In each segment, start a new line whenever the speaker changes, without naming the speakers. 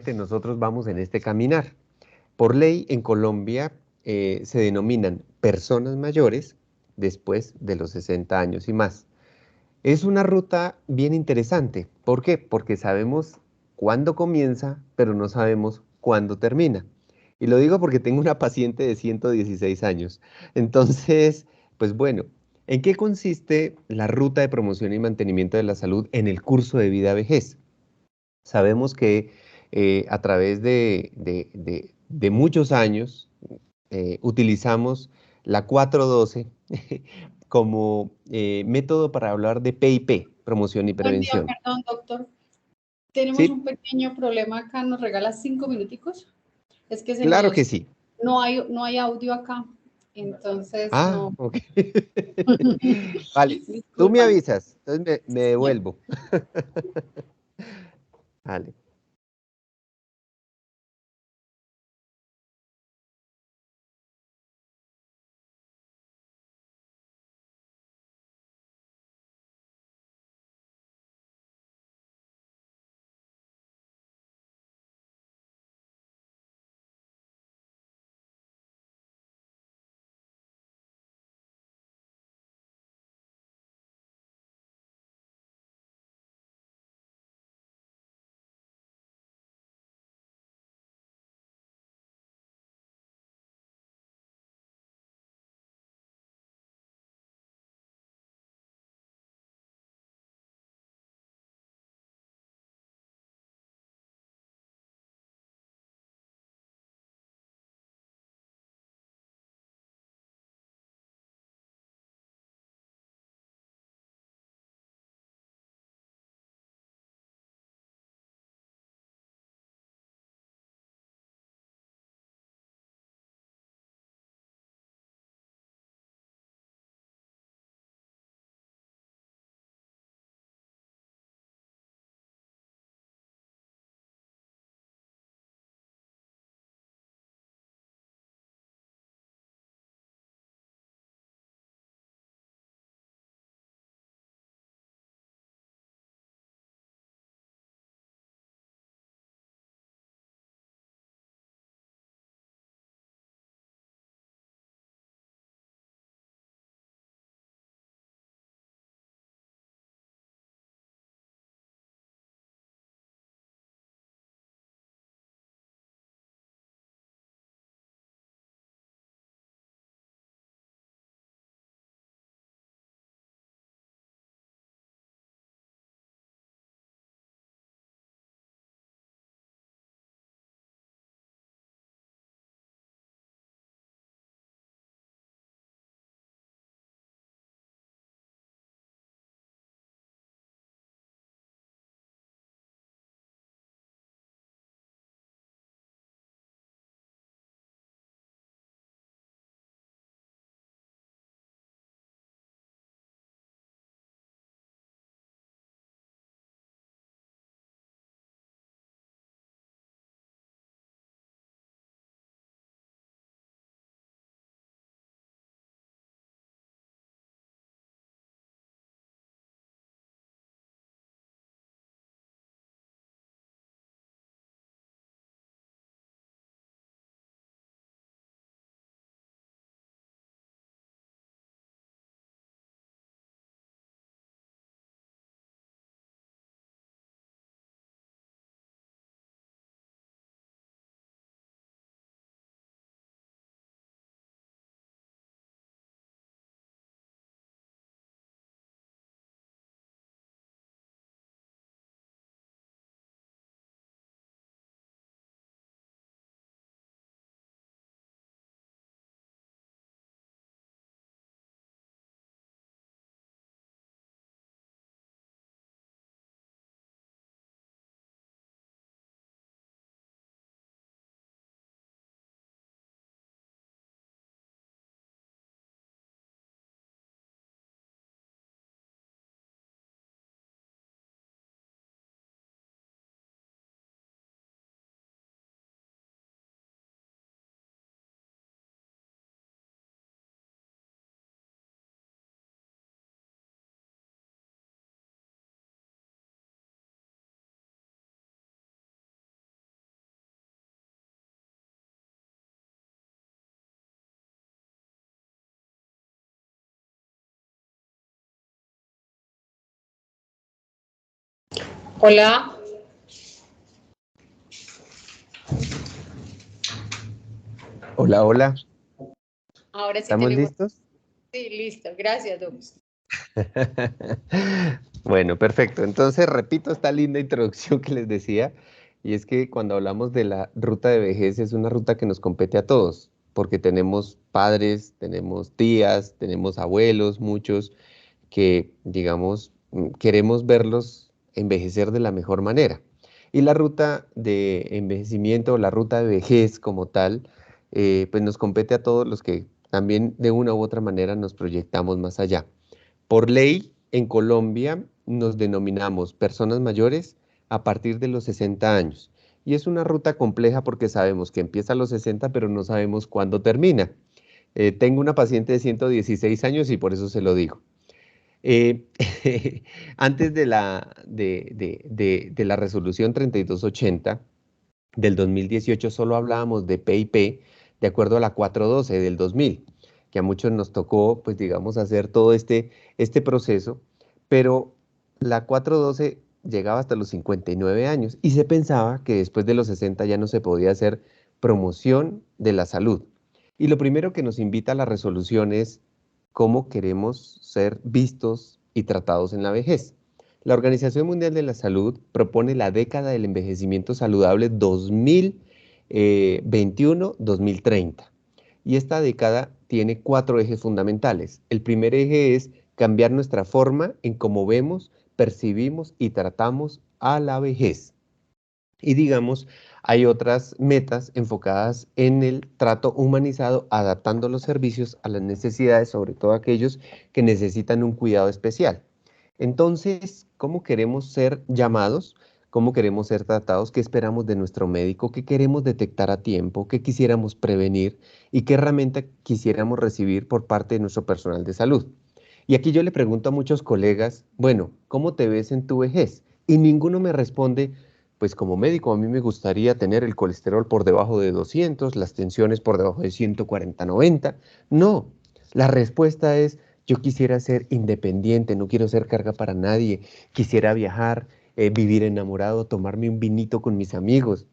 nosotros vamos en este caminar. Por ley, en Colombia se denominan personas mayores después de los 60 años y más. Es una ruta bien interesante. ¿Por qué? Porque sabemos cuándo comienza, pero no sabemos cuándo termina. Y lo digo porque tengo una paciente de 116 años. Entonces, pues bueno, ¿en qué consiste la ruta de promoción y mantenimiento de la salud en el curso de vida vejez? Sabemos que a través de muchos años utilizamos la 412 como método para hablar de PIP, promoción y
Buen día,
prevención.
perdón, doctor. Tenemos un
¿Sí?
pequeño problema acá. ¿Nos regala 5 minuticos? Es que
Claro que sí.
no hay audio acá. Entonces,
Ah,
no.
ok. Vale, tú me
Discúlpame.
avisas, entonces me
Sí, señor.
devuelvo. Vale.
Hola,
Hola, hola.
ahora sí
¿Estamos
tenemos.
listos?
Sí, listo. Gracias, Doc.
Bueno, perfecto. Entonces, repito esta linda introducción que les decía, y es que cuando hablamos de la ruta de vejez es una ruta que nos compete a todos, porque tenemos padres, tenemos tías, tenemos abuelos, muchos que, digamos, queremos verlos envejecer de la mejor manera. Y la ruta de envejecimiento, la ruta de vejez como tal, pues nos compete a todos los que también de una u otra manera nos proyectamos más allá. Por ley, en Colombia nos denominamos personas mayores a partir de los 60 años. Y es una ruta compleja porque sabemos que empieza a los 60, pero no sabemos cuándo termina. Tengo una paciente de 116 años y por eso se lo digo. Eh, Antes de la resolución 3280 del 2018 solo hablábamos de PIP de acuerdo a la 412 del 2000, que a muchos nos tocó, pues digamos, hacer todo este proceso, pero la 412 llegaba hasta los 59 años y se pensaba que después de los 60 ya no se podía hacer promoción de la salud. Y lo primero que nos invita a la resolución es cómo queremos ser vistos y tratados en la vejez. La Organización Mundial de la Salud propone la década del envejecimiento saludable 2021-2030. Y esta década tiene 4 ejes fundamentales. El primer eje es cambiar nuestra forma en cómo vemos, percibimos y tratamos a la vejez. Y digamos, hay otras metas enfocadas en el trato humanizado, adaptando los servicios a las necesidades, sobre todo aquellos que necesitan un cuidado especial. Entonces, ¿cómo queremos ser llamados? ¿Cómo queremos ser tratados? ¿Qué esperamos de nuestro médico? ¿Qué queremos detectar a tiempo? ¿Qué quisiéramos prevenir? ¿Y qué herramienta quisiéramos recibir por parte de nuestro personal de salud? Y aquí yo le pregunto a muchos colegas, bueno, ¿cómo te ves en tu vejez? Y ninguno me responde, pues como médico a mí me gustaría tener el colesterol por debajo de 200, las tensiones por debajo de 140/90. No, la respuesta es, yo quisiera ser independiente, no quiero ser carga para nadie, quisiera viajar, vivir enamorado, tomarme un vinito con mis amigos.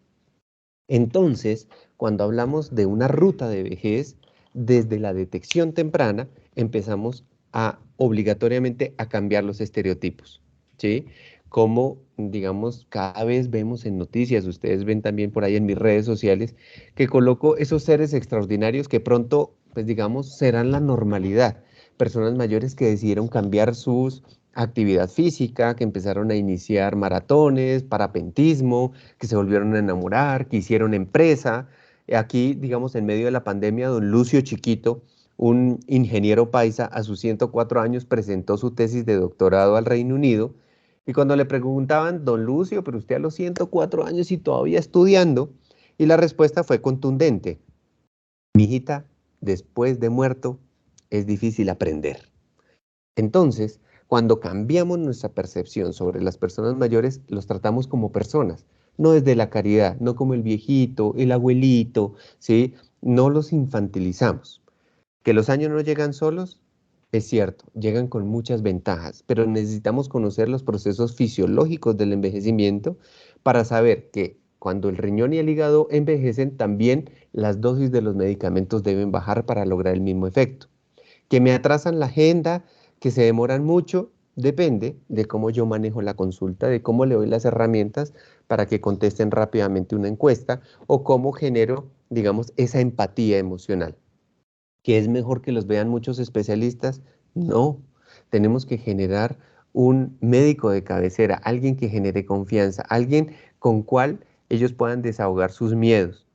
Entonces, cuando hablamos de una ruta de vejez, desde la detección temprana empezamos a obligatoriamente a cambiar los estereotipos, ¿sí? Como, digamos, cada vez vemos en noticias, ustedes ven también por ahí en mis redes sociales, que coloco esos seres extraordinarios que pronto, pues digamos, serán la normalidad. Personas mayores que decidieron cambiar sus actividad física, que empezaron a iniciar maratones, parapentismo, que se volvieron a enamorar, que hicieron empresa. Aquí, digamos, en medio de la pandemia, don Lucio Chiquito, un ingeniero paisa, a sus 104 años presentó su tesis de doctorado al Reino Unido. Y cuando le preguntaban, don Lucio, pero usted a los 104 años y todavía estudiando, y la respuesta fue contundente. Mijita, después de muerto es difícil aprender. Entonces, cuando cambiamos nuestra percepción sobre las personas mayores, los tratamos como personas, no desde la caridad, no como el viejito, el abuelito, ¿sí? No los infantilizamos. Que los años no llegan solos, es cierto, llegan con muchas ventajas, pero necesitamos conocer los procesos fisiológicos del envejecimiento para saber que cuando el riñón y el hígado envejecen, también las dosis de los medicamentos deben bajar para lograr el mismo efecto. Que me atrasan la agenda, que se demoran mucho, depende de cómo yo manejo la consulta, de cómo le doy las herramientas para que contesten rápidamente una encuesta o cómo genero, digamos, esa empatía emocional. ¿Que es mejor que los vean muchos especialistas? No, tenemos que generar un médico de cabecera, alguien que genere confianza, alguien con cual ellos puedan desahogar sus miedos,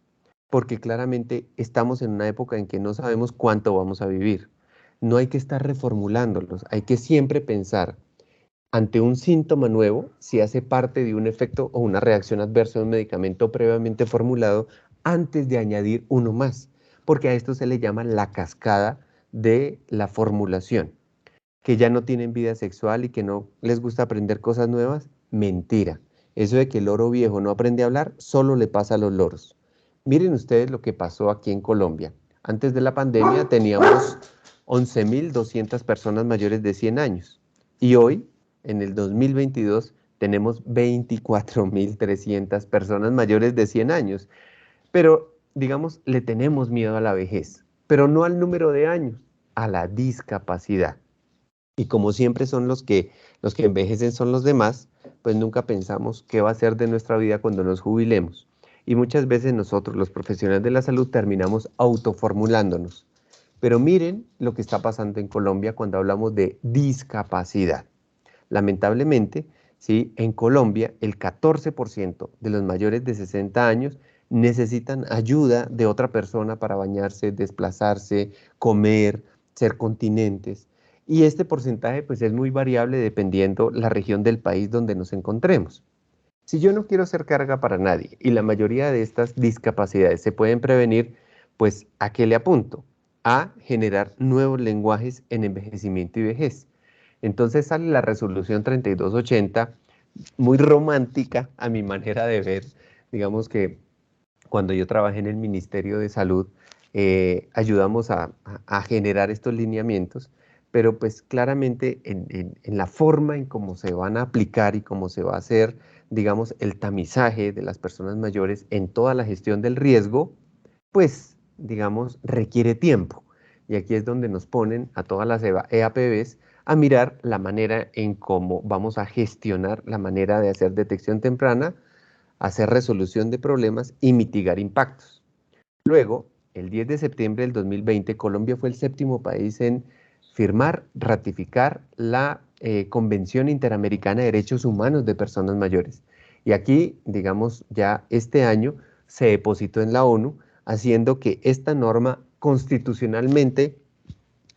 porque claramente estamos en una época en que no sabemos cuánto vamos a vivir. No hay que estar reformulándolos, hay que siempre pensar ante un síntoma nuevo si hace parte de un efecto o una reacción adversa de un medicamento previamente formulado antes de añadir uno más, porque a esto se le llama la cascada de la formulación. Que ya no tienen vida sexual y que no les gusta aprender cosas nuevas, mentira. Eso de que el loro viejo no aprende a hablar, solo le pasa a los loros. Miren ustedes lo que pasó aquí en Colombia. Antes de la pandemia teníamos 11.200 personas mayores de 100 años y hoy, en el 2022, tenemos 24.300 personas mayores de 100 años, pero digamos, le tenemos miedo a la vejez, pero no al número de años, a la discapacidad. Y como siempre son los que envejecen son los demás, pues nunca pensamos qué va a ser de nuestra vida cuando nos jubilemos. Y muchas veces nosotros, los profesionales de la salud, terminamos autoformulándonos. Pero miren lo que está pasando en Colombia cuando hablamos de discapacidad. Lamentablemente, ¿sí? En Colombia, el 14% de los mayores de 60 años necesitan ayuda de otra persona para bañarse, desplazarse, comer, ser continentes. Y este porcentaje pues, es muy variable dependiendo la región del país donde nos encontremos. Si yo no quiero ser carga para nadie y la mayoría de estas discapacidades se pueden prevenir, pues ¿a qué le apunto? A generar nuevos lenguajes en envejecimiento y vejez. Entonces sale la resolución 3280, muy romántica a mi manera de ver. Digamos que cuando yo trabajé en el Ministerio de Salud, ayudamos a generar estos lineamientos, pero pues claramente en la forma en cómo se van a aplicar y cómo se va a hacer, digamos, el tamizaje de las personas mayores en toda la gestión del riesgo, pues, digamos, requiere tiempo. Y aquí es donde nos ponen a todas las EAPBs a mirar la manera en cómo vamos a gestionar la manera de hacer detección temprana, hacer resolución de problemas y mitigar impactos. Luego, el 10 de septiembre del 2020, Colombia fue el séptimo país en firmar, ratificar la Convención Interamericana de Derechos Humanos de Personas Mayores. Y aquí, digamos, ya este año se depositó en la ONU, haciendo que esta norma constitucionalmente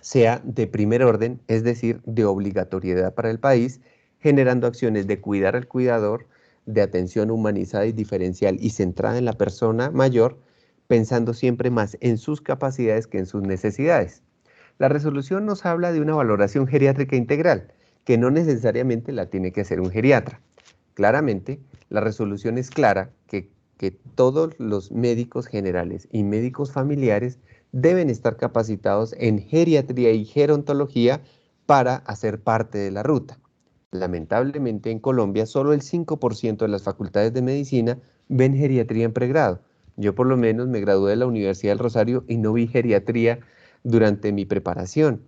sea de primer orden, es decir, de obligatoriedad para el país, generando acciones de cuidar al cuidador, de atención humanizada y diferencial y centrada en la persona mayor, pensando siempre más en sus capacidades que en sus necesidades. La resolución nos habla de una valoración geriátrica integral, que no necesariamente la tiene que hacer un geriatra. Claramente, la resolución es clara que todos los médicos generales y médicos familiares deben estar capacitados en geriatría y gerontología para hacer parte de la ruta. Lamentablemente en Colombia solo el 5% de las facultades de medicina ven geriatría en pregrado. Yo por lo menos me gradué de la Universidad del Rosario y no vi geriatría durante mi preparación.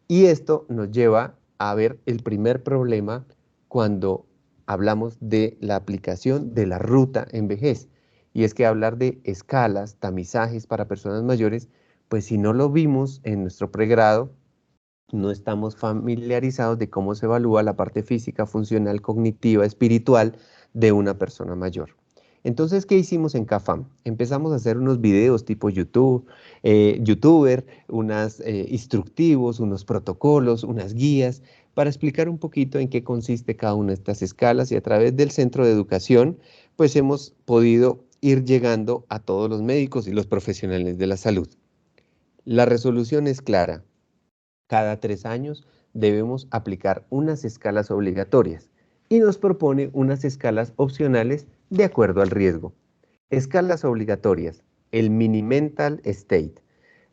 Y esto nos lleva a ver el primer problema cuando hablamos de la aplicación de la ruta en vejez. Y es que hablar de escalas, tamizajes para personas mayores, pues si no lo vimos en nuestro pregrado, no estamos familiarizados de cómo se evalúa la parte física, funcional, cognitiva, espiritual de una persona mayor. Entonces, ¿qué hicimos en CAFAM? Empezamos a hacer unos videos tipo YouTube, YouTuber, unos instructivos, unos protocolos, unas guías, para explicar un poquito en qué consiste cada una de estas escalas y a través del centro de educación, pues hemos podido ir llegando a todos los médicos y los profesionales de la salud. La resolución es clara. Cada 3 años debemos aplicar unas escalas obligatorias y nos propone unas escalas opcionales de acuerdo al riesgo. Escalas obligatorias. El Mini-Mental State.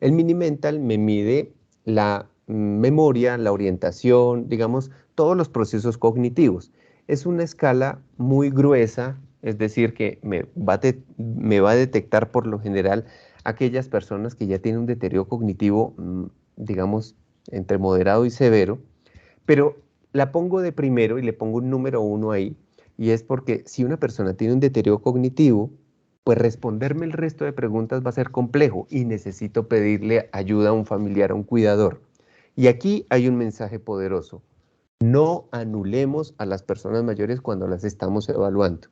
El Mini-Mental me mide la memoria, la orientación, digamos, todos los procesos cognitivos. Es una escala muy gruesa, es decir, que me va a detectar por lo general aquellas personas que ya tienen un deterioro cognitivo, digamos, entre moderado y severo, pero la pongo de primero y le pongo un número 1 ahí, y es porque si una persona tiene un deterioro cognitivo, pues responderme el resto de preguntas va a ser complejo y necesito pedirle ayuda a un familiar, a un cuidador. Y aquí hay un mensaje poderoso. No anulemos a las personas mayores cuando las estamos evaluando.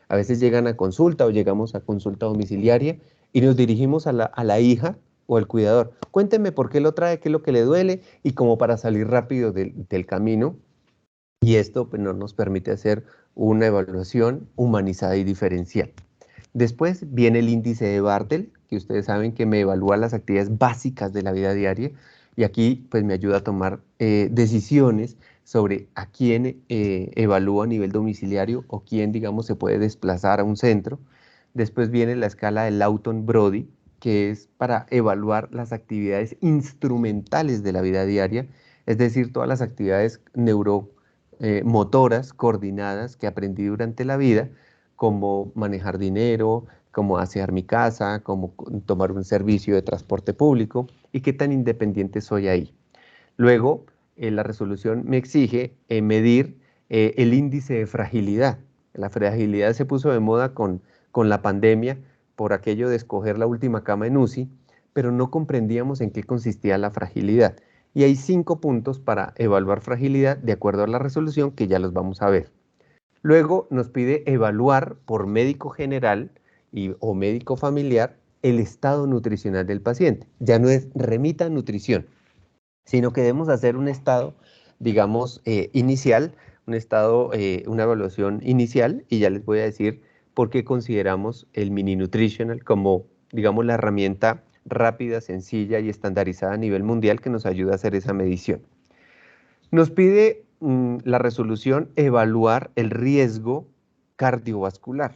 A veces llegan a consulta o llegamos a consulta domiciliaria y nos dirigimos a la hija o al cuidador. Cuénteme por qué lo trae, qué es lo que le duele y como para salir rápido del camino. Y esto pues, no nos permite hacer una evaluación humanizada y diferencial. Después viene el índice de Bartel, que ustedes saben que me evalúa las actividades básicas de la vida diaria y aquí pues me ayuda a tomar decisiones sobre a quién evalúa a nivel domiciliario o quién, digamos, se puede desplazar a un centro. Después viene la escala de Lawton-Brody, que es para evaluar las actividades instrumentales de la vida diaria, es decir, todas las actividades motoras coordinadas que aprendí durante la vida, como manejar dinero, cómo asear mi casa, cómo tomar un servicio de transporte público y qué tan independiente soy ahí. Luego, la resolución me exige medir el índice de fragilidad. La fragilidad se puso de moda con la pandemia por aquello de escoger la última cama en UCI, pero no comprendíamos en qué consistía la fragilidad. Y hay 5 puntos para evaluar fragilidad de acuerdo a la resolución que ya los vamos a ver. Luego nos pide evaluar por médico general o médico familiar el estado nutricional del paciente. Ya no es remita nutrición, sino que debemos hacer un estado, digamos, inicial, un estado, una evaluación inicial, y ya les voy a decir por qué consideramos el mini nutritional como, digamos, la herramienta rápida, sencilla y estandarizada a nivel mundial que nos ayuda a hacer esa medición. Nos pide la resolución evaluar el riesgo cardiovascular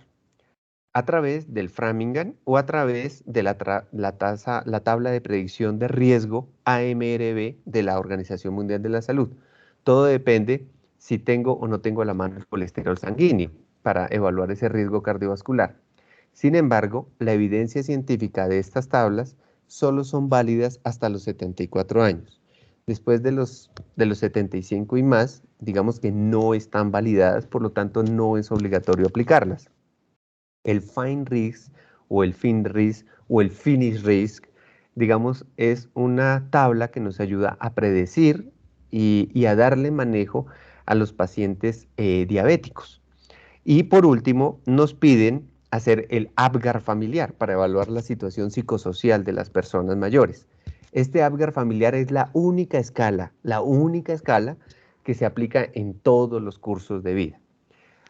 a través del Framingham o a través de la tabla de predicción de riesgo AMRB de la Organización Mundial de la Salud. Todo depende si tengo o no tengo a la mano el colesterol sanguíneo para evaluar ese riesgo cardiovascular. Sin embargo, la evidencia científica de estas tablas solo son válidas hasta los 74 años. Después de los 75 y más, digamos que no están validadas, por lo tanto no es obligatorio aplicarlas. El Fine Risk o el Fin Risk o el Finish Risk, digamos, es una tabla que nos ayuda a predecir y a darle manejo a los pacientes diabéticos. Y por último, nos piden hacer el APGAR familiar para evaluar la situación psicosocial de las personas mayores. Este APGAR familiar es la única escala que se aplica en todos los cursos de vida.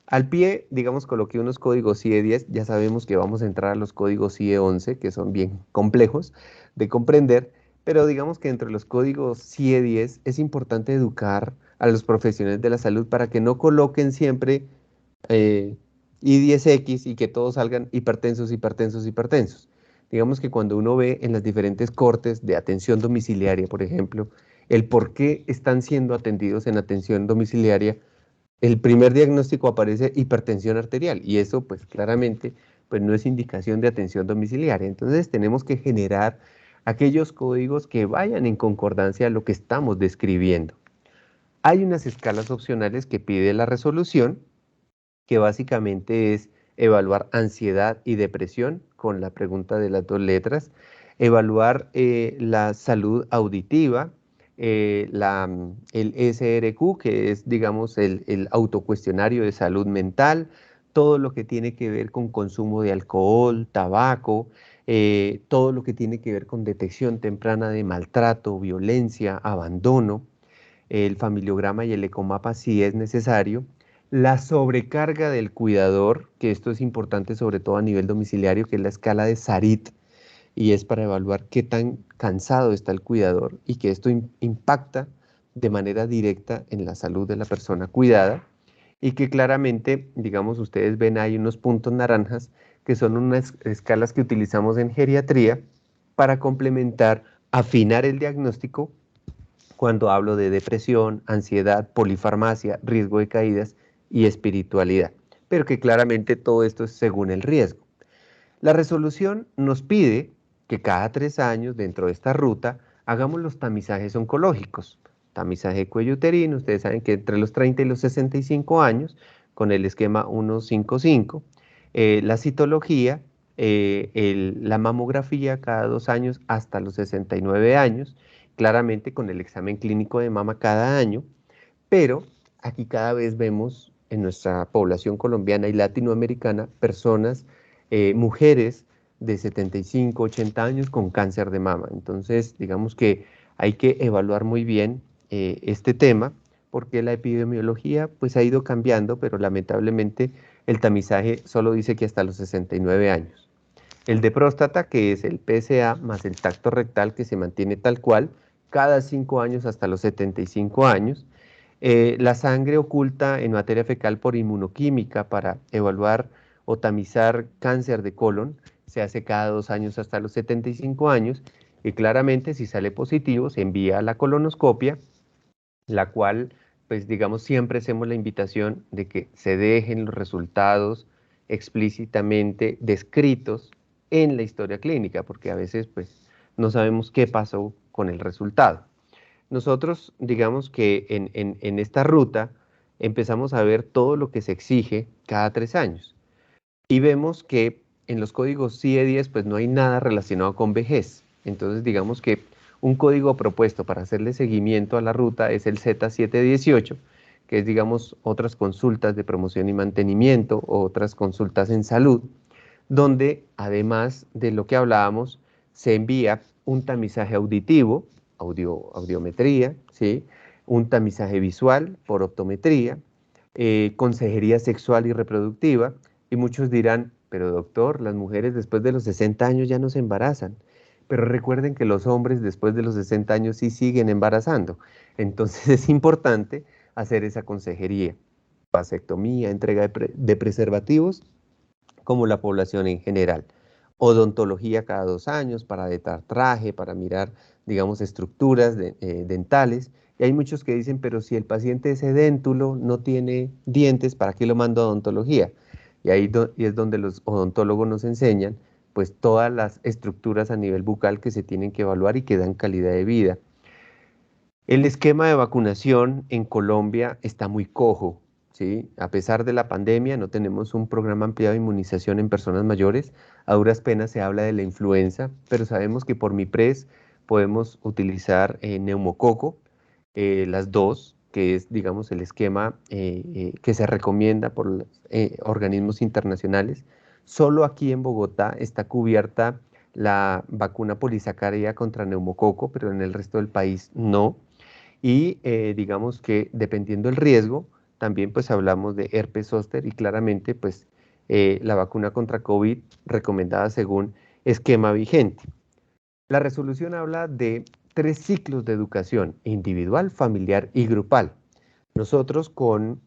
Al pie, digamos, coloqué unos códigos CIE 10, ya sabemos que vamos a entrar a los códigos CIE 11, que son bien complejos de comprender, pero digamos que entre los códigos CIE 10 es importante educar a los profesionales de la salud para que no coloquen siempre I10X y que todos salgan hipertensos, hipertensos, hipertensos. Digamos que cuando uno ve en las diferentes cortes de atención domiciliaria, por ejemplo, el por qué están siendo atendidos en atención domiciliaria, el primer diagnóstico aparece hipertensión arterial y eso pues claramente pues no es indicación de atención domiciliaria. Entonces tenemos que generar aquellos códigos que vayan en concordancia a lo que estamos describiendo. Hay unas escalas opcionales que pide la resolución, que básicamente es evaluar ansiedad y depresión con la pregunta de las 2 letras, evaluar la salud auditiva, el SRQ, que es, digamos, el autocuestionario de salud mental, todo lo que tiene que ver con consumo de alcohol, tabaco, todo lo que tiene que ver con detección temprana de maltrato, violencia, abandono, el familiograma y el ecomapa si es necesario, la sobrecarga del cuidador, que esto es importante sobre todo a nivel domiciliario, que es la escala de Sarit, y es para evaluar qué tan cansado está el cuidador y que esto impacta de manera directa en la salud de la persona cuidada y que claramente, digamos, ustedes ven ahí unos puntos naranjas que son unas escalas que utilizamos en geriatría para complementar, afinar el diagnóstico cuando hablo de depresión, ansiedad, polifarmacia, riesgo de caídas y espiritualidad, pero que claramente todo esto es según el riesgo. La resolución nos pide que cada 3 años dentro de esta ruta hagamos los tamizajes oncológicos. Tamizaje de cuello uterino, ustedes saben que entre los 30 y los 65 años, con el esquema 155, la citología, la mamografía cada 2 años hasta los 69 años, claramente con el examen clínico de mama cada año, pero aquí cada vez vemos en nuestra población colombiana y latinoamericana personas, mujeres de 75, 80 años con cáncer de mama. Entonces, digamos que hay que evaluar muy bien este tema porque la epidemiología pues ha ido cambiando, pero lamentablemente el tamizaje solo dice que hasta los 69 años. El de próstata, que es el PSA más el tacto rectal que se mantiene tal cual, cada 5 años hasta los 75 años. La sangre oculta en materia fecal por inmunoquímica para evaluar o tamizar cáncer de colon se hace cada 2 años hasta los 75 años y claramente si sale positivo se envía a la colonoscopia, la cual pues digamos, siempre hacemos la invitación de que se dejen los resultados explícitamente descritos en la historia clínica, porque a veces pues no sabemos qué pasó con el resultado. Nosotros, digamos que en esta ruta empezamos a ver todo lo que se exige cada 3 años y vemos que en los códigos CIE-10 pues no hay nada relacionado con vejez. Entonces digamos que un código propuesto para hacerle seguimiento a la ruta es el Z718, que es digamos otras consultas de promoción y mantenimiento o otras consultas en salud, donde además de lo que hablábamos, se envía un tamizaje auditivo, audiometría, ¿sí? Un tamizaje visual por optometría, consejería sexual y reproductiva, y muchos dirán, pero doctor, las mujeres después de los 60 años ya no se embarazan, pero recuerden que los hombres después de los 60 años sí siguen embarazando, entonces es importante hacer esa consejería, vasectomía, entrega de preservativos, como la población en general. Odontología cada 2 años para detar traje, para mirar, digamos, estructuras dentales. Y hay muchos que dicen, pero si el paciente es edéntulo, no tiene dientes, ¿para qué lo mando a odontología? Y es donde los odontólogos nos enseñan, pues, todas las estructuras a nivel bucal que se tienen que evaluar y que dan calidad de vida. El esquema de vacunación en Colombia está muy cojo, ¿sí? A pesar de la pandemia, no tenemos un programa ampliado de inmunización en personas mayores. A duras penas se habla de la influenza, pero sabemos que por MIPRES podemos utilizar neumococo, las dos, que es, digamos, el esquema que se recomienda por los organismos internacionales. Solo aquí en Bogotá está cubierta la vacuna polisacaria contra neumococo, pero en el resto del país no. Y digamos que dependiendo del riesgo, también pues hablamos de herpes zóster y claramente pues la vacuna contra COVID recomendada según esquema vigente. La resolución habla de 3 ciclos de educación: individual, familiar y grupal. Nosotros con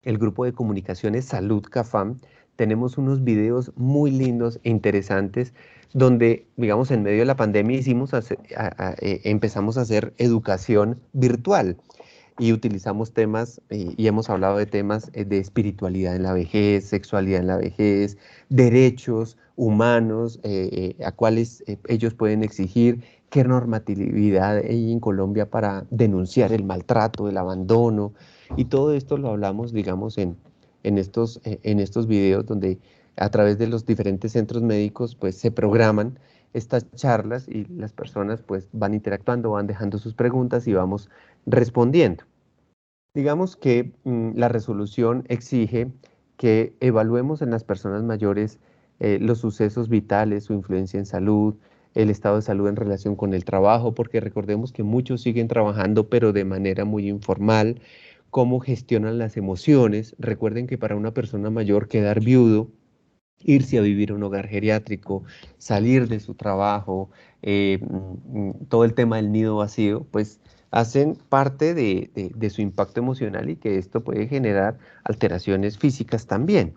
el grupo de comunicaciones Salud CAFAM tenemos unos videos muy lindos e interesantes donde, digamos, en medio de la pandemia empezamos a hacer educación virtual y utilizamos temas y hemos hablado de temas de espiritualidad en la vejez, sexualidad en la vejez, derechos humanos a cuáles ellos pueden exigir, qué normatividad hay en Colombia para denunciar el maltrato, el abandono, y todo esto lo hablamos, digamos, en estos videos donde a través de los diferentes centros médicos pues se programan estas charlas y las personas pues van interactuando, van dejando sus preguntas y vamos respondiendo. Digamos que la resolución exige que evaluemos en las personas mayores los sucesos vitales, su influencia en salud, el estado de salud en relación con el trabajo, porque recordemos que muchos siguen trabajando, pero de manera muy informal, cómo gestionan las emociones. Recuerden que para una persona mayor quedar viudo, irse a vivir a un hogar geriátrico, salir de su trabajo, todo el tema del nido vacío, pues hacen parte de su impacto emocional y que esto puede generar alteraciones físicas también.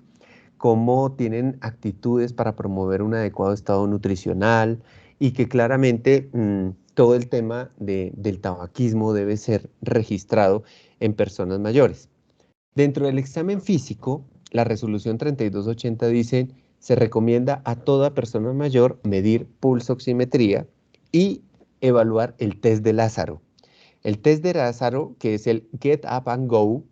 Cómo tienen actitudes para promover un adecuado estado nutricional y que claramente todo el tema del tabaquismo debe ser registrado en personas mayores. Dentro del examen físico, la resolución 3280 dice, se recomienda a toda persona mayor medir pulso oximetría y evaluar el test de Lázaro. El test de Lázaro, que es el Get Up and Go,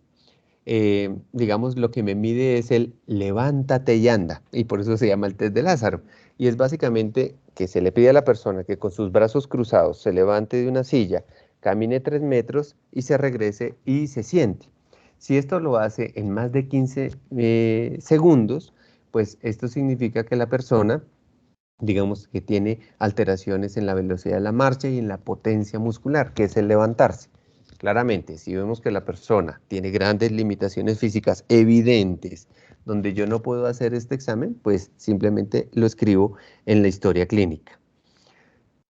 digamos, lo que me mide es el levántate y anda, y por eso se llama el test de Lázaro. Y es básicamente que se le pide a la persona que con sus brazos cruzados se levante de una silla, camine 3 metros y se regrese y se siente. Si esto lo hace en más de 15 segundos, pues esto significa que la persona, digamos, que tiene alteraciones en la velocidad de la marcha y en la potencia muscular, que es el levantarse. Claramente, si vemos que la persona tiene grandes limitaciones físicas evidentes, donde yo no puedo hacer este examen, pues simplemente lo escribo en la historia clínica.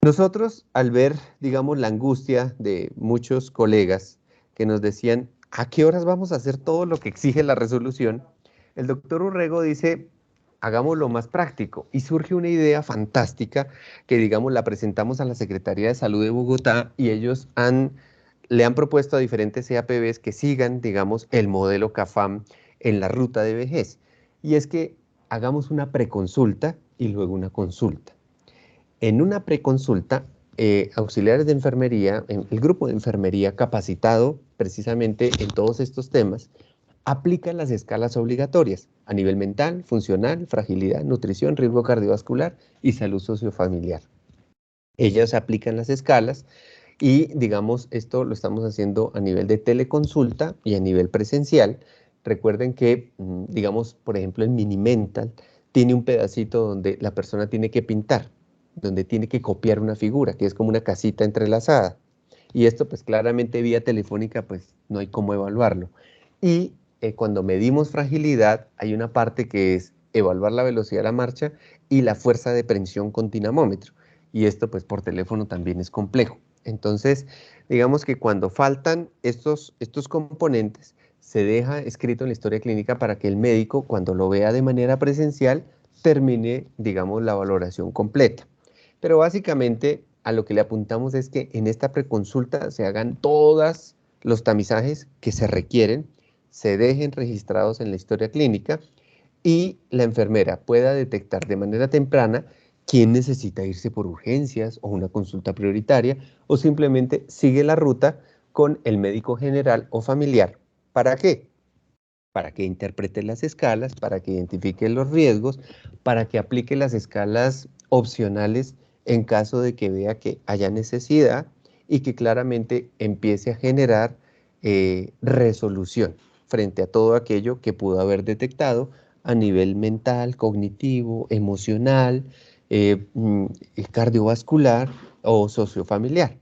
Nosotros, al ver, digamos, la angustia de muchos colegas que nos decían, ¿a qué horas vamos a hacer todo lo que exige la resolución? El doctor Urrego dice, hagámoslo más práctico. Y surge una idea fantástica que, digamos, la presentamos a la Secretaría de Salud de Bogotá y ellos han le han propuesto a diferentes CAPBs que sigan, digamos, el modelo CAFAM en la ruta de vejez. Y es que hagamos una preconsulta y luego una consulta. En una preconsulta, auxiliares de enfermería, el grupo de enfermería capacitado precisamente en todos estos temas, aplican las escalas obligatorias a nivel mental, funcional, fragilidad, nutrición, riesgo cardiovascular y salud sociofamiliar. Ellas aplican las escalas y, digamos, esto lo estamos haciendo a nivel de teleconsulta y a nivel presencial. Recuerden que, digamos, por ejemplo, el Minimental tiene un pedacito donde la persona tiene que pintar, donde tiene que copiar una figura, que es como una casita entrelazada. Y esto, pues claramente vía telefónica, pues no hay cómo evaluarlo. Y cuando medimos fragilidad, hay una parte que es evaluar la velocidad de la marcha y la fuerza de prensión con dinamómetro. Y esto, pues por teléfono también es complejo. Entonces, digamos que cuando faltan estos componentes, se deja escrito en la historia clínica para que el médico, cuando lo vea de manera presencial, termine, digamos, la valoración completa. Pero básicamente a lo que le apuntamos es que en esta preconsulta se hagan todos los tamizajes que se requieren, se dejen registrados en la historia clínica y la enfermera pueda detectar de manera temprana quién necesita irse por urgencias o una consulta prioritaria o simplemente sigue la ruta con el médico general o familiar. ¿Para qué? Para que interprete las escalas, para que identifique los riesgos, para que aplique las escalas opcionales en caso de que vea que haya necesidad y que claramente empiece a generar resolución frente a todo aquello que pudo haber detectado a nivel mental, cognitivo, emocional, cardiovascular o sociofamiliar.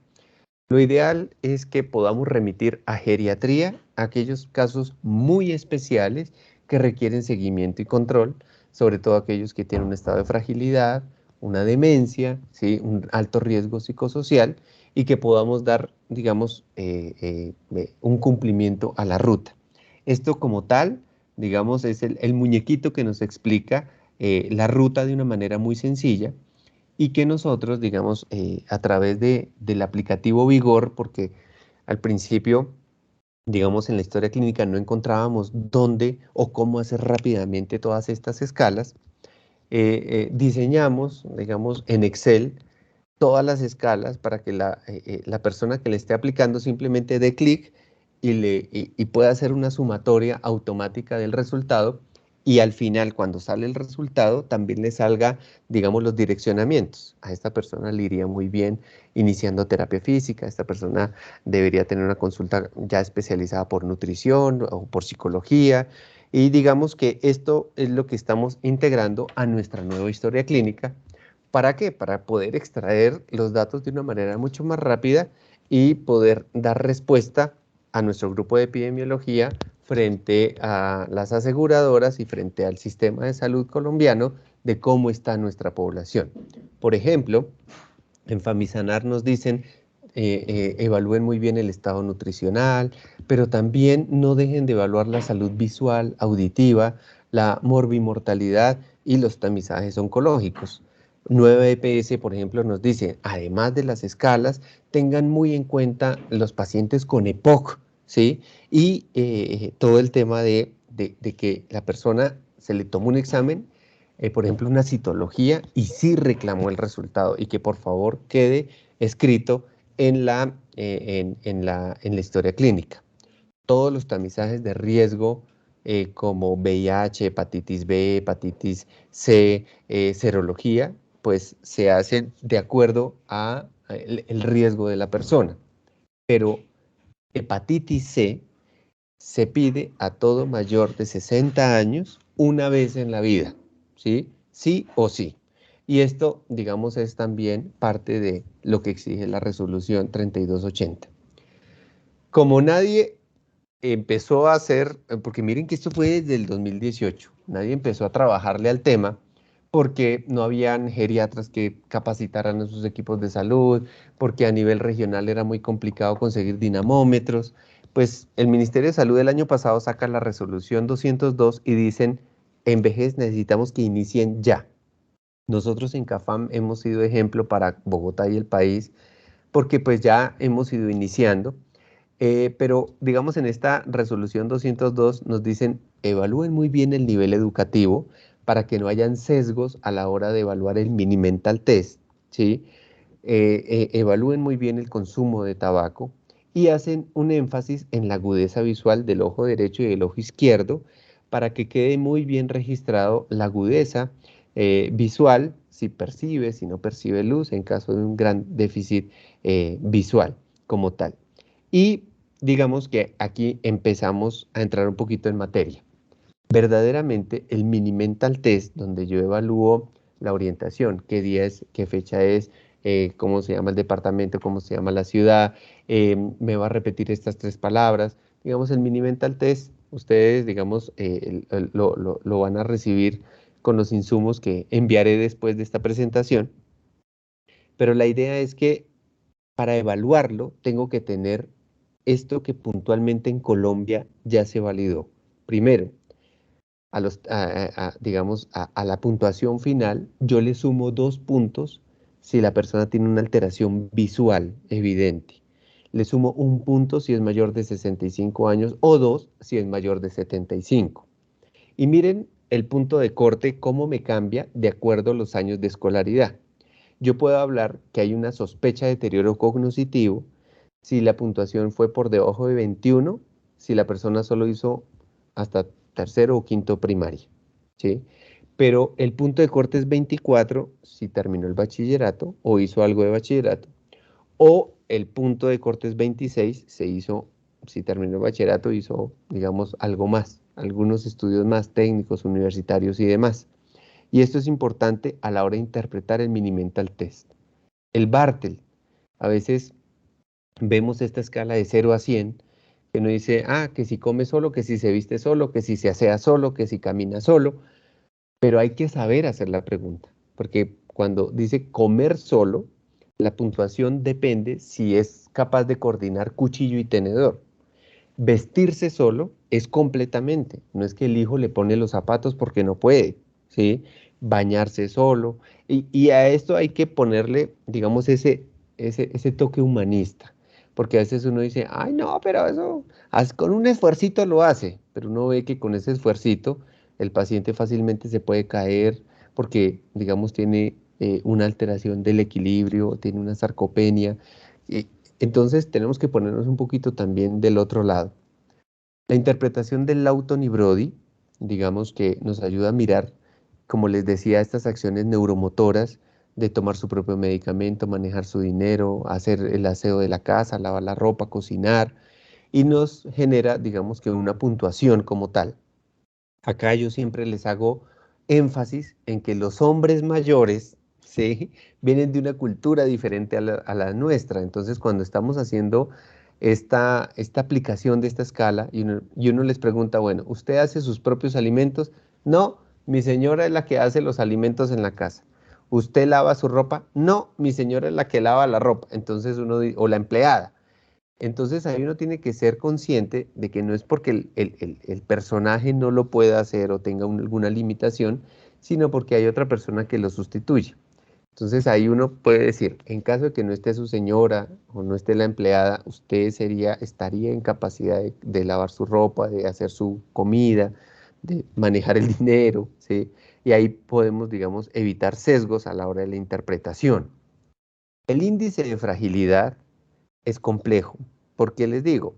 Lo ideal es que podamos remitir a geriatría aquellos casos muy especiales que requieren seguimiento y control, sobre todo aquellos que tienen un estado de fragilidad, una demencia, ¿sí? Un alto riesgo psicosocial y que podamos dar, digamos, un cumplimiento a la ruta. Esto como tal, digamos, es el muñequito que nos explica la ruta de una manera muy sencilla y que nosotros, digamos, a través del aplicativo Vigor, porque al principio, digamos, en la historia clínica no encontrábamos dónde o cómo hacer rápidamente todas estas escalas, diseñamos, digamos, en Excel todas las escalas para que la persona que le esté aplicando simplemente dé clic y pueda hacer una sumatoria automática del resultado y al final, cuando sale el resultado, también le salga, digamos, los direccionamientos. A esta persona le iría muy bien iniciando terapia física, esta persona debería tener una consulta ya especializada por nutrición o por psicología, y digamos que esto es lo que estamos integrando a nuestra nueva historia clínica. ¿Para qué? Para poder extraer los datos de una manera mucho más rápida y poder dar respuesta a nuestro grupo de epidemiología frente a las aseguradoras y frente al sistema de salud colombiano de cómo está nuestra población. Por ejemplo, en Famisanar nos dicen, evalúen muy bien el estado nutricional, pero también no dejen de evaluar la salud visual, auditiva, la morbimortalidad y los tamizajes oncológicos. Nueva EPS, por ejemplo, nos dice, además de las escalas, tengan muy en cuenta los pacientes con EPOC, ¿sí? Y todo el tema de que la persona se le toma un examen, por ejemplo, una citología, y sí reclamó el resultado, y que por favor quede escrito en la historia clínica. Todos los tamizajes de riesgo, como VIH, hepatitis B, hepatitis C, serología, pues se hacen de acuerdo a el riesgo de la persona. Pero hepatitis C se pide a todo mayor de 60 años una vez en la vida, ¿sí? Sí o sí. Y esto, digamos, es también parte de lo que exige la resolución 3280. Como nadie empezó a hacer, porque miren que esto fue desde el 2018, nadie empezó a trabajarle al tema porque no habían geriatras que capacitaran a sus equipos de salud, porque a nivel regional era muy complicado conseguir dinamómetros. Pues el Ministerio de Salud el año pasado saca la resolución 202 y dicen, en vejez necesitamos que inicien ya. Nosotros en CAFAM hemos sido ejemplo para Bogotá y el país, porque pues ya hemos ido iniciando. Pero digamos en esta resolución 202 nos dicen, evalúen muy bien el nivel educativo para que no hayan sesgos a la hora de evaluar el mini mental test, ¿sí? Evalúen muy bien el consumo de tabaco y hacen un énfasis en la agudeza visual del ojo derecho y del ojo izquierdo para que quede muy bien registrado la agudeza visual, si percibe, si no percibe luz, en caso de un gran déficit visual como tal. Y digamos que aquí empezamos a entrar un poquito en materia. Verdaderamente el mini mental test, donde yo evalúo la orientación, qué día es, qué fecha es, cómo se llama el departamento, cómo se llama la ciudad, me va a repetir estas tres palabras. Digamos, el mini mental test, ustedes, digamos, lo van a recibir con los insumos que enviaré después de esta presentación, pero la idea es que para evaluarlo tengo que tener esto que puntualmente en Colombia ya se validó. Primero, digamos, a la puntuación final, yo le sumo 2 puntos si la persona tiene una alteración visual evidente. Le sumo 1 punto si es mayor de 65 años o 2 si es mayor de 75. Y miren el punto de corte, cómo me cambia de acuerdo a los años de escolaridad. Yo puedo hablar que hay una sospecha de deterioro cognitivo si la puntuación fue por debajo de 21, si la persona solo hizo hasta tercero o quinto primaria, ¿sí? Pero el punto de corte es 24 si terminó el bachillerato o hizo algo de bachillerato, o el punto de corte es 26 si terminó el bachillerato, hizo, digamos, algo más, algunos estudios más técnicos, universitarios y demás. Y esto es importante a la hora de interpretar el mini mental test. El Bartel, a veces vemos esta escala de 0 a 100, que uno dice, que si come solo, que si se viste solo, que si se asea solo, que si camina solo, pero hay que saber hacer la pregunta, porque cuando dice comer solo, la puntuación depende si es capaz de coordinar cuchillo y tenedor. Vestirse solo es completamente, no es que el hijo le pone los zapatos porque no puede, ¿sí? Bañarse solo, y a esto hay que ponerle, digamos, ese toque humanista, porque a veces uno dice, ay no, pero eso, con un esfuercito lo hace, pero uno ve que con ese esfuercito el paciente fácilmente se puede caer porque, digamos, tiene una alteración del equilibrio, tiene una sarcopenia, y entonces tenemos que ponernos un poquito también del otro lado. La interpretación del Lawton y Brody, digamos que nos ayuda a mirar, como les decía, estas acciones neuromotoras de tomar su propio medicamento, manejar su dinero, hacer el aseo de la casa, lavar la ropa, cocinar, y nos genera, digamos que una puntuación como tal. Acá yo siempre les hago énfasis en que los hombres mayores, ¿sí?, vienen de una cultura diferente a la nuestra. Entonces, cuando estamos haciendo esta aplicación de esta escala y uno les pregunta, bueno, ¿usted hace sus propios alimentos? No, mi señora es la que hace los alimentos en la casa. ¿Usted lava su ropa? No, mi señora es la que lava la ropa. Entonces uno dice, o la empleada. Entonces ahí uno tiene que ser consciente de que no es porque el personaje no lo pueda hacer o tenga alguna limitación, sino porque hay otra persona que lo sustituye. Entonces ahí uno puede decir, en caso de que no esté su señora o no esté la empleada, usted estaría en capacidad de lavar su ropa, de hacer su comida, de manejar el dinero, ¿sí? Y ahí podemos, digamos, evitar sesgos a la hora de la interpretación. El índice de fragilidad es complejo, porque les digo,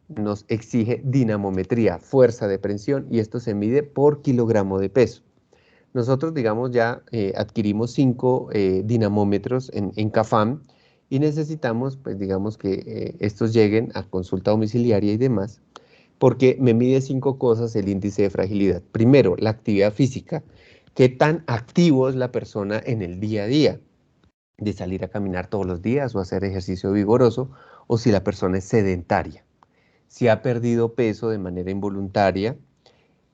nos exige dinamometría, fuerza de presión, y esto se mide por kilogramo de peso. Nosotros, digamos, ya adquirimos 5 dinamómetros en CAFAM y necesitamos, pues, digamos, que estos lleguen a consulta domiciliaria y demás, porque me mide 5 cosas el índice de fragilidad. Primero, la actividad física. ¿Qué tan activo es la persona en el día a día? De salir a caminar todos los días o hacer ejercicio vigoroso, o si la persona es sedentaria, si ha perdido peso de manera involuntaria,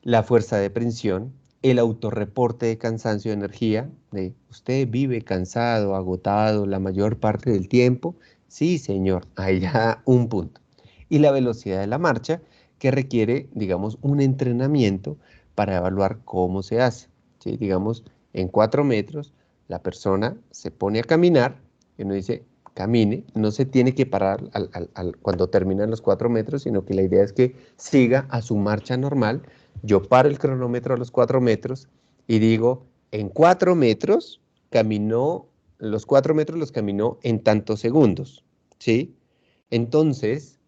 la fuerza de prensión, el autorreporte de cansancio de energía, de usted vive cansado, agotado la mayor parte del tiempo, sí señor, ahí ya 1 punto. Y la velocidad de la marcha, que requiere, digamos, un entrenamiento para evaluar cómo se hace. ¿Sí? Digamos, en 4 metros, la persona se pone a caminar y uno dice, camine, no se tiene que parar cuando terminan los 4 metros, sino que la idea es que siga a su marcha normal. Yo paro el cronómetro a los 4 metros y digo, en 4 metros caminó, los 4 metros los caminó en tantos segundos, ¿sí? Entonces,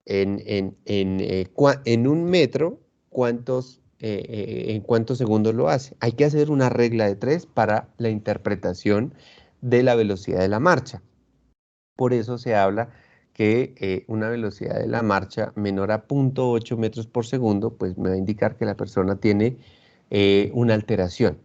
en un metro, ¿en cuántos segundos lo hace? Hay que hacer una regla de 3 para la interpretación de la velocidad de la marcha. Por eso se habla que una velocidad de la marcha menor a 0,8 metros por segundo, pues me va a indicar que la persona tiene una alteración.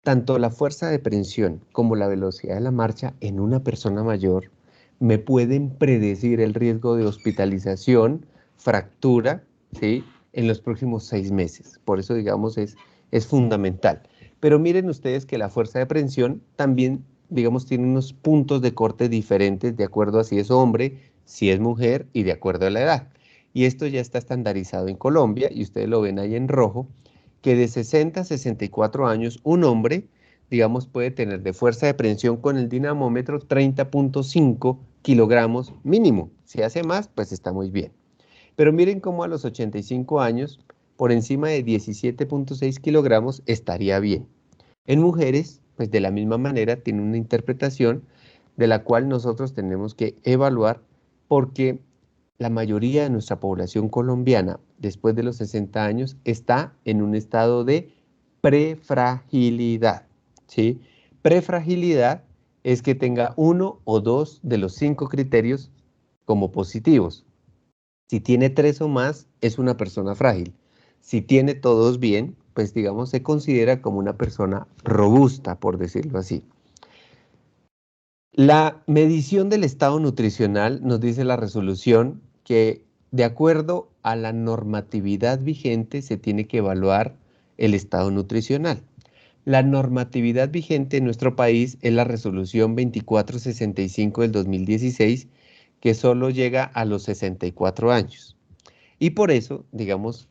Tanto la fuerza de prensión como la velocidad de la marcha en una persona mayor me pueden predecir el riesgo de hospitalización, fractura, ¿sí? En los próximos 6 meses. Por eso, digamos, es fundamental. Pero miren ustedes que la fuerza de prensión también, digamos, tiene unos puntos de corte diferentes de acuerdo a si es hombre, si es mujer y de acuerdo a la edad. Y esto ya está estandarizado en Colombia y ustedes lo ven ahí en rojo, que de 60 a 64 años un hombre, digamos, puede tener de fuerza de prensión con el dinamómetro 30,5 kilogramos mínimo. Si hace más, pues está muy bien. Pero miren cómo a los 85 años, por encima de 17,6 kilogramos estaría bien. En mujeres, pues de la misma manera, tiene una interpretación de la cual nosotros tenemos que evaluar porque la mayoría de nuestra población colombiana, después de los 60 años, está en un estado de prefragilidad, ¿sí? Prefragilidad es que tenga uno o dos de los 5 criterios como positivos. Si tiene 3 o más, es una persona frágil. Si tiene todos bien, pues digamos, se considera como una persona robusta, por decirlo así. La medición del estado nutricional nos dice la resolución que de acuerdo a la normatividad vigente se tiene que evaluar el estado nutricional. La normatividad vigente en nuestro país es la resolución 2465 del 2016, que solo llega a los 64 años. Y por eso, digamos,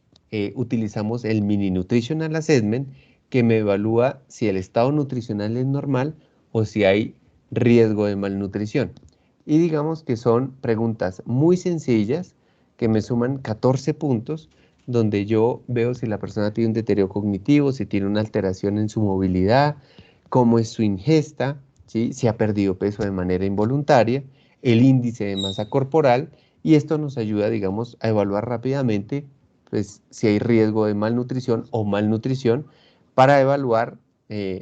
utilizamos el Mini Nutritional Assessment, que me evalúa si el estado nutricional es normal o si hay riesgo de malnutrición. Y digamos que son preguntas muy sencillas que me suman 14 puntos, donde yo veo si la persona tiene un deterioro cognitivo, si tiene una alteración en su movilidad, cómo es su ingesta, ¿sí? Si ha perdido peso de manera involuntaria, el índice de masa corporal, y esto nos ayuda, digamos, a evaluar rápidamente pues, si hay riesgo de malnutrición o malnutrición para evaluar,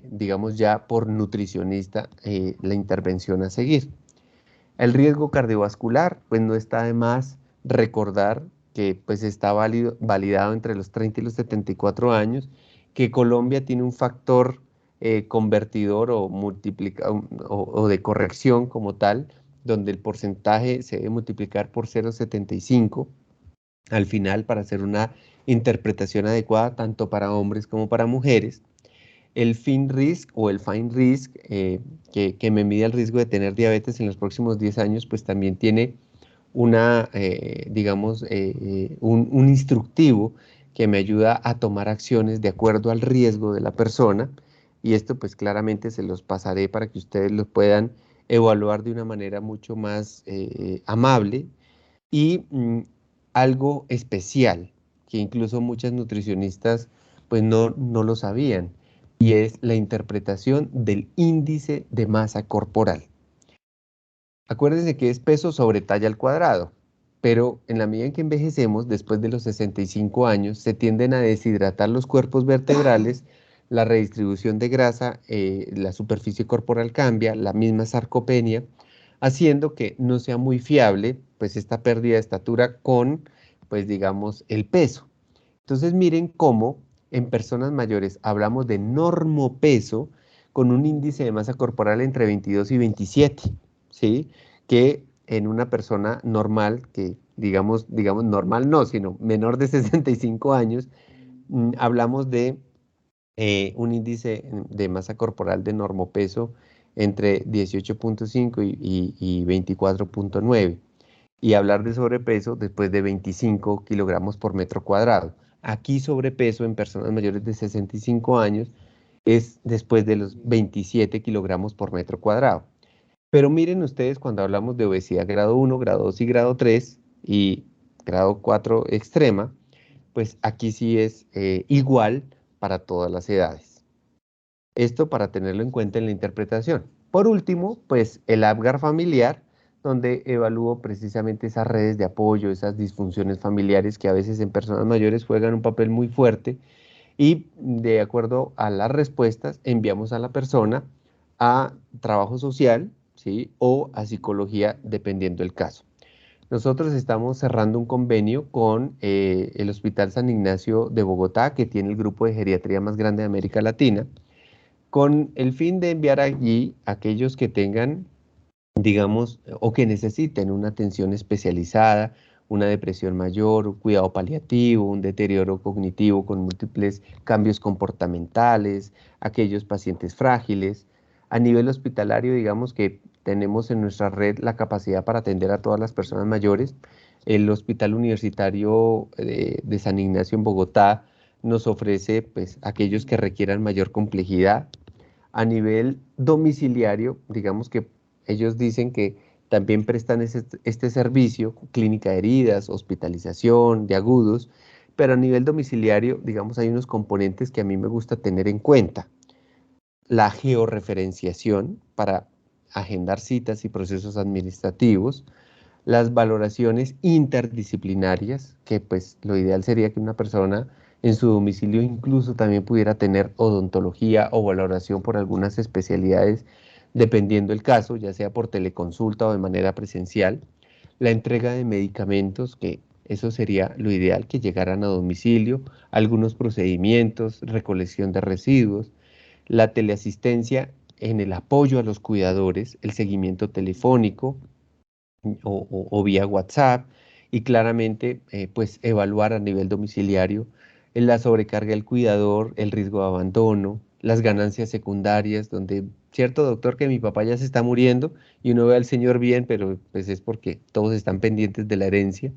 digamos, ya por nutricionista la intervención a seguir. El riesgo cardiovascular, pues no está de más recordar que pues está validado entre los 30 y los 74 años, que Colombia tiene un factor convertidor o, o de corrección como tal, donde el porcentaje se debe multiplicar por 0,75 al final para hacer una interpretación adecuada tanto para hombres como para mujeres. El FINRISK o el FINE-RISK, que me mide el riesgo de tener diabetes en los próximos 10 años, pues también tiene una, digamos, un instructivo que me ayuda a tomar acciones de acuerdo al riesgo de la persona. Y esto pues claramente se los pasaré para que ustedes lo puedan evaluar de una manera mucho más amable. Y algo especial, que incluso muchas nutricionistas pues no lo sabían, y es la interpretación del índice de masa corporal. Acuérdense que es peso sobre talla al cuadrado, pero en la medida en que envejecemos, después de los 65 años, se tienden a deshidratar los cuerpos vertebrales, la redistribución de grasa, la superficie corporal cambia, la misma sarcopenia, haciendo que no sea muy fiable, pues esta pérdida de estatura con, pues digamos, el peso. Entonces miren cómo en personas mayores hablamos de normopeso con un índice de masa corporal entre 22 y 27, ¿sí? Que en una persona normal, que digamos normal no, sino menor de 65 años, hablamos de un índice de masa corporal de normopeso entre 18,5 y 24,9. Y hablar de sobrepeso después de 25 kilogramos por metro cuadrado. Aquí sobrepeso en personas mayores de 65 años es después de los 27 kilogramos por metro cuadrado. Pero miren ustedes cuando hablamos de obesidad grado 1, grado 2 y grado 3 y grado 4 extrema, pues aquí sí es igual para todas las edades. Esto para tenerlo en cuenta en la interpretación. Por último, pues el Apgar familiar, donde evalúo precisamente esas redes de apoyo, esas disfunciones familiares que a veces en personas mayores juegan un papel muy fuerte y de acuerdo a las respuestas enviamos a la persona a trabajo social, ¿sí? O a psicología, dependiendo del caso. Nosotros estamos cerrando un convenio con el Hospital San Ignacio de Bogotá, que tiene el grupo de geriatría más grande de América Latina, con el fin de enviar allí a aquellos que tengan, digamos, o que necesiten una atención especializada, una depresión mayor, un cuidado paliativo, un deterioro cognitivo con múltiples cambios comportamentales, aquellos pacientes frágiles. A nivel hospitalario, digamos que tenemos en nuestra red la capacidad para atender a todas las personas mayores. El Hospital Universitario de San Ignacio en Bogotá nos ofrece pues aquellos que requieran mayor complejidad. A nivel domiciliario, digamos que ellos dicen que también prestan este servicio, clínica de heridas, hospitalización, de agudos, pero a nivel domiciliario, digamos, hay unos componentes que a mí me gusta tener en cuenta. La georreferenciación para agendar citas y procesos administrativos, las valoraciones interdisciplinarias, que pues lo ideal sería que una persona en su domicilio incluso también pudiera tener odontología o valoración por algunas especialidades, dependiendo el caso, ya sea por teleconsulta o de manera presencial, la entrega de medicamentos, que eso sería lo ideal, que llegaran a domicilio, algunos procedimientos, recolección de residuos, la teleasistencia en el apoyo a los cuidadores, el seguimiento telefónico, o vía WhatsApp y claramente pues evaluar a nivel domiciliario la sobrecarga del cuidador, el riesgo de abandono, las ganancias secundarias, donde cierto doctor que mi papá ya se está muriendo y uno ve al señor bien, pero pues es porque todos están pendientes de la herencia,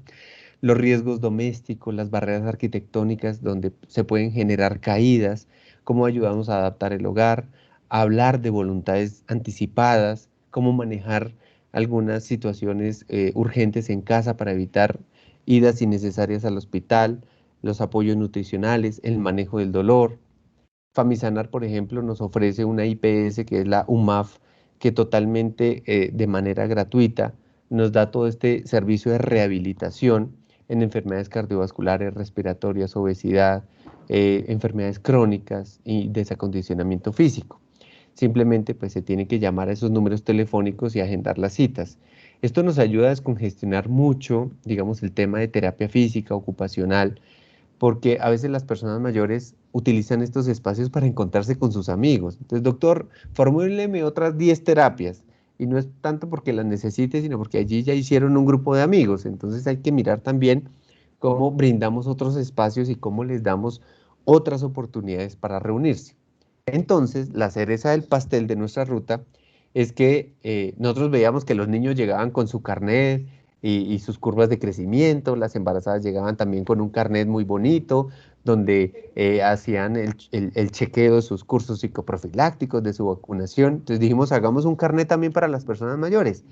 los riesgos domésticos, las barreras arquitectónicas donde se pueden generar caídas, cómo ayudamos a adaptar el hogar, a hablar de voluntades anticipadas, cómo manejar algunas situaciones urgentes en casa para evitar idas innecesarias al hospital, los apoyos nutricionales, el manejo del dolor. Famisanar, por ejemplo, nos ofrece una IPS que es la UMAF, que totalmente de manera gratuita nos da todo este servicio de rehabilitación en enfermedades cardiovasculares, respiratorias, obesidad, enfermedades crónicas y desacondicionamiento físico. Simplemente pues se tiene que llamar a esos números telefónicos y agendar las citas. Esto nos ayuda a descongestionar mucho, digamos, el tema de terapia física, ocupacional, porque a veces las personas mayores utilizan estos espacios para encontrarse con sus amigos. Entonces, doctor, formúleme otras 10 terapias. Y no es tanto porque las necesite, sino porque allí ya hicieron un grupo de amigos. Entonces hay que mirar también cómo brindamos otros espacios y cómo les damos otras oportunidades para reunirse. Entonces, la cereza del pastel de nuestra ruta es que nosotros veíamos que los niños llegaban con su carnet y sus curvas de crecimiento, las embarazadas llegaban también con un carnet muy bonito, donde hacían el chequeo de sus cursos psicoprofilácticos, de su vacunación. Entonces dijimos, hagamos un carnet también para las personas mayores.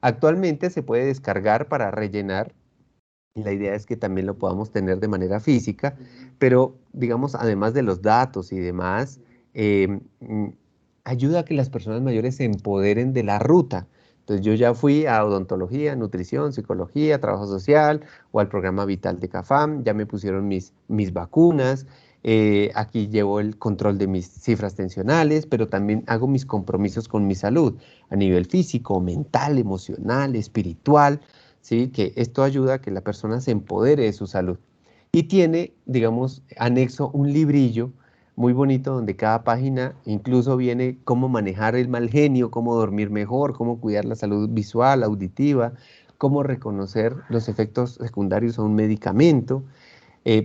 Actualmente se puede descargar para rellenar. La idea es que también lo podamos tener de manera física, pero digamos, además de los datos y demás, ayuda a que las personas mayores se empoderen de la ruta. Entonces yo ya fui a odontología, nutrición, psicología, trabajo social o al programa Vital de CAFAM, ya me pusieron mis vacunas, aquí llevo el control de mis cifras tensionales, pero también hago mis compromisos con mi salud a nivel físico, mental, emocional, espiritual. ¿Sí? Que esto ayuda a que la persona se empodere de su salud. Y tiene, digamos, anexo un librillo muy bonito donde cada página incluso viene cómo manejar el mal genio, cómo dormir mejor, cómo cuidar la salud visual, auditiva, cómo reconocer los efectos secundarios a un medicamento.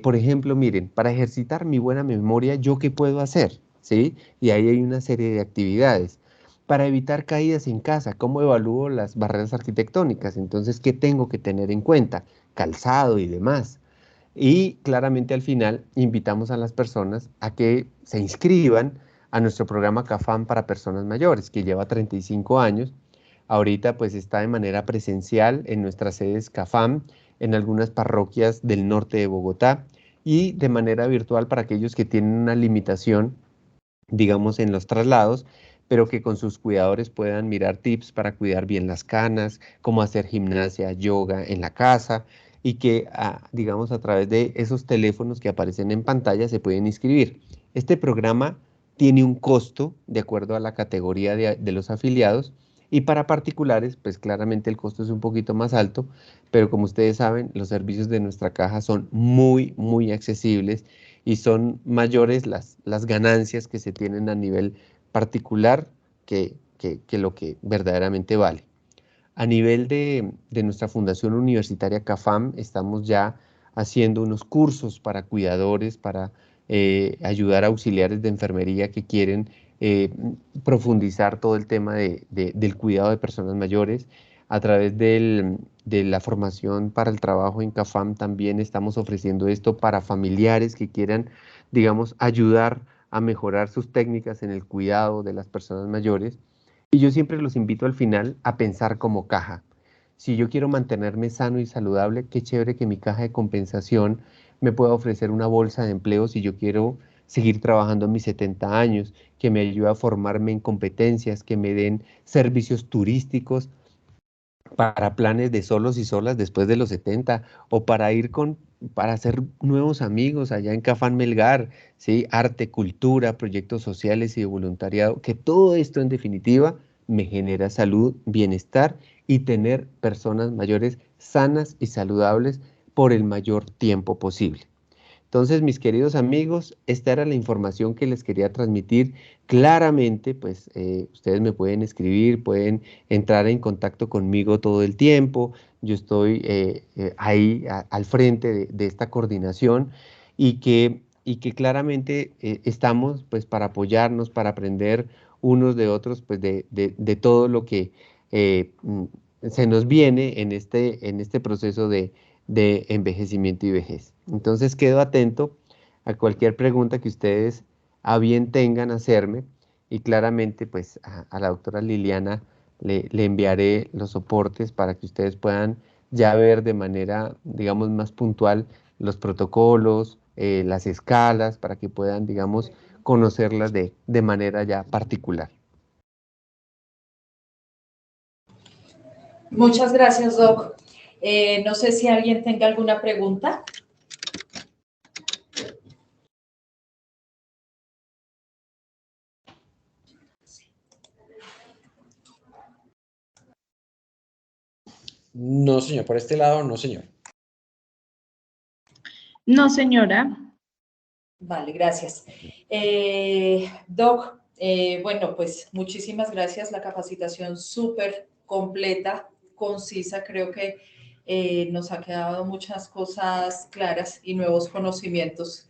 Por ejemplo, miren, para ejercitar mi buena memoria, ¿yo qué puedo hacer? ¿Sí? Y ahí hay una serie de actividades. Para evitar caídas en casa, ¿cómo evalúo las barreras arquitectónicas? Entonces, ¿qué tengo que tener en cuenta? Calzado y demás. Y claramente al final invitamos a las personas a que se inscriban a nuestro programa CAFAM para personas mayores, que lleva 35 años, Ahorita pues está de manera presencial en nuestras sedes CAFAM, en algunas parroquias del norte de Bogotá y de manera virtual para aquellos que tienen una limitación, digamos, en los traslados, pero que con sus cuidadores puedan mirar tips para cuidar bien las canas, cómo hacer gimnasia, yoga en la casa y que, digamos, a través de esos teléfonos que aparecen en pantalla se pueden inscribir. Este programa tiene un costo de acuerdo a la categoría de los afiliados y para particulares, pues claramente el costo es un poquito más alto, pero como ustedes saben, los servicios de nuestra caja son muy, muy accesibles y son mayores las ganancias que se tienen a nivel particular que lo que verdaderamente vale. A nivel de nuestra Fundación Universitaria CAFAM, estamos ya haciendo unos cursos para cuidadores, para ayudar a auxiliares de enfermería que quieren profundizar todo el tema del cuidado de personas mayores. A través de la formación para el trabajo en CAFAM también estamos ofreciendo esto para familiares que quieran, digamos, ayudar a mejorar sus técnicas en el cuidado de las personas mayores. Y yo siempre los invito al final a pensar como caja. Si yo quiero mantenerme sano y saludable, qué chévere que mi caja de compensación me pueda ofrecer una bolsa de empleo si yo quiero seguir trabajando a mis 70 años, que me ayude a formarme en competencias, que me den servicios turísticos para planes de solos y solas después de los 70 o para hacer nuevos amigos allá en Cafán Melgar, ¿sí? Arte, cultura, proyectos sociales y de voluntariado, que todo esto en definitiva me genera salud, bienestar y tener personas mayores sanas y saludables por el mayor tiempo posible. Entonces, mis queridos amigos, esta era la información que les quería transmitir. Claramente, pues ustedes me pueden escribir, pueden entrar en contacto conmigo todo el tiempo. Yo estoy ahí al frente de esta coordinación y que claramente estamos pues para apoyarnos, para aprender unos de otros, pues de todo lo que se nos viene en este proceso de envejecimiento y vejez. Entonces quedo atento a cualquier pregunta que ustedes a bien tengan hacerme y claramente pues a la doctora Liliana le enviaré los soportes para que ustedes puedan ya ver de manera, digamos, más puntual los protocolos, las escalas, para que puedan, digamos, conocerlas de manera ya particular.
Muchas gracias, Doc. No sé si alguien tenga alguna pregunta.
No, señor, por este lado, no, señor.
No, señora.
Vale, gracias. Doc, bueno, pues muchísimas gracias. La capacitación súper completa, concisa. Creo que nos ha quedado muchas cosas claras y nuevos conocimientos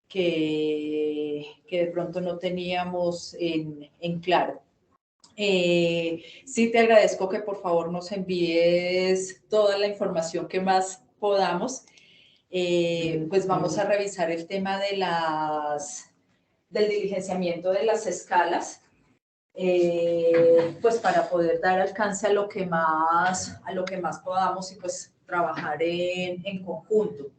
que de pronto no teníamos en claro. Sí te agradezco que por favor nos envíes toda la información que más podamos. Pues vamos a revisar el tema del diligenciamiento de las escalas, pues para poder dar alcance a lo que más podamos y pues trabajar en conjunto.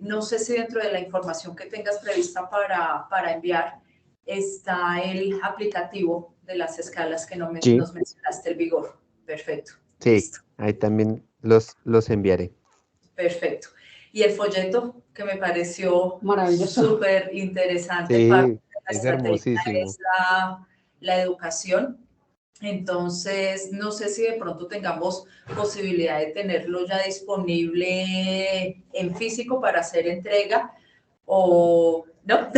No sé si dentro de la información que tengas prevista para enviar está el aplicativo de las escalas que nos mencionaste, el Vigor. Perfecto.
Sí,
Listo.
ahí también los enviaré.
Perfecto. Y el folleto que me pareció
maravilloso,
súper interesante,
Sí,
parte de la
es
estrategia
hermosísimo.
es la educación. Entonces, no sé si de pronto tengamos posibilidad de tenerlo ya disponible en físico para hacer entrega o no.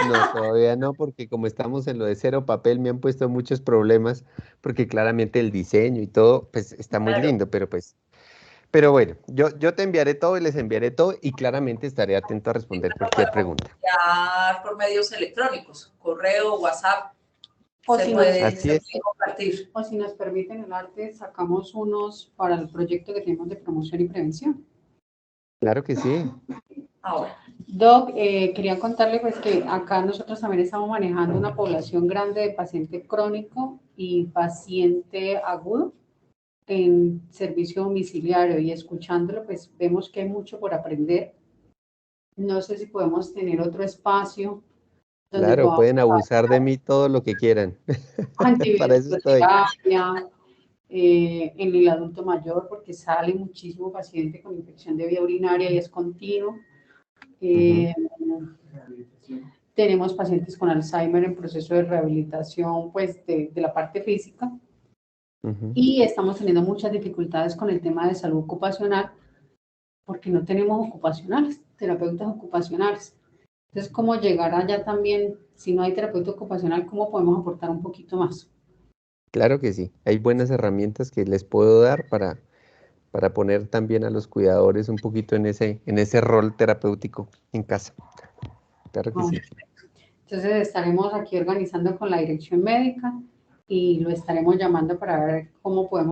No, todavía no, porque como estamos en lo de cero papel, me han puesto muchos problemas, porque claramente el diseño y todo, pues está muy
Claro.
lindo, pero bueno, yo te enviaré todo y les enviaré todo y claramente estaré atento a responder
Lo
cualquier
podemos
pregunta.
enviar por medios electrónicos, correo, WhatsApp,
o
se
si,
puede
Así es.
compartir.
o si nos permiten el arte, sacamos unos para el proyecto que tenemos de promoción y prevención.
Claro que sí.
Ahora.
Doc, quería contarle pues que acá nosotros también estamos manejando una población grande de paciente crónico y paciente agudo en servicio domiciliario, y escuchándolo pues vemos que hay mucho por aprender. No sé si podemos tener otro espacio donde
Claro,
podamos
pueden abusar de mí todo lo que quieran. Para eso estoy.
antiviroterapia en el adulto mayor, porque sale muchísimo paciente con infección de vía urinaria y es continuo. Tenemos pacientes con Alzheimer en proceso de rehabilitación, pues de la parte física. Y estamos teniendo muchas dificultades con el tema de salud ocupacional, porque no tenemos ocupacionales, terapeutas ocupacionales. Entonces, ¿cómo llegar allá también? Si no hay terapeuta ocupacional, ¿cómo podemos aportar un poquito más?
Claro que sí. Hay buenas herramientas que les puedo dar para poner también a los cuidadores un poquito en ese rol terapéutico en casa. Claro que sí.
Entonces, estaremos aquí organizando con la dirección médica y lo estaremos llamando para ver cómo podemos